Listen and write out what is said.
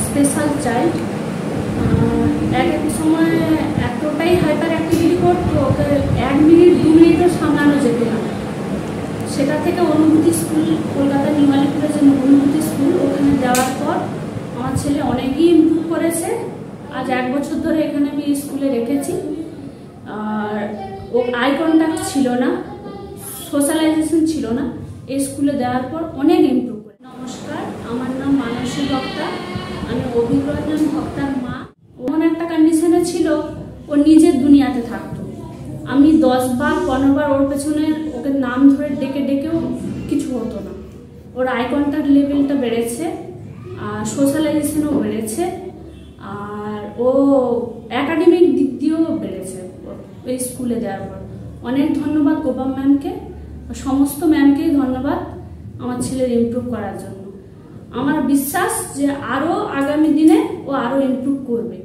Special child. এক সময় এতটাই হাইপার অ্যাক্টিভিটি করতো, ওকে 1 মিনিট 2 মিনিটও সামলানো যেত না। সেটা থেকে অনুভূতি স্কুল, কলকাতা নিউ আলিপুরের যে অনুভূতি স্কুল, ওখানে যাওয়ার পর আমার ছেলে অনেকই ইমপ্রুভ করেছে। আজ 1 বছর ধরে এখানে আমি স্কুলে রেখেছি। আর ও আই কন্ট্যাক্ট ছিল না, সোশ্যালাইজেশন ছিল না, এই স্কুলে দেওয়ার পর অনেক ইমপ্রুভ করে। নমস্কার, আমার নাম মানসী ভক্তা, আমি অভিজ্ঞরঞ্জন ভক্তার মা। ওখানে একটা কন্ডিশনে ছিল, ও নিজের দুনিয়াতে থাকতো। আমি 10 বার 15 বার ওর পেছনে ওকে নাম ধরে ডেকে ডেকেও কিছু হতো না। ওর আই কন্ট্যাক্ট লেভেলটা বেড়েছে, আর সোশ্যালাইজেশনও বেড়েছে, আর ও একাডেমিক দিক দিয়েও বেড়েছে এই স্কুলে দেওয়ার পর। অনেক ধন্যবাদ গোপাম ম্যামকে, সমস্ত ম্যামকেই ধন্যবাদ আমার ছেলের ইমপ্রুভ করার জন্য। আমার বিশ্বাস যে আরও আগামী দিনে ও আরও ইমপ্রুভ করবে।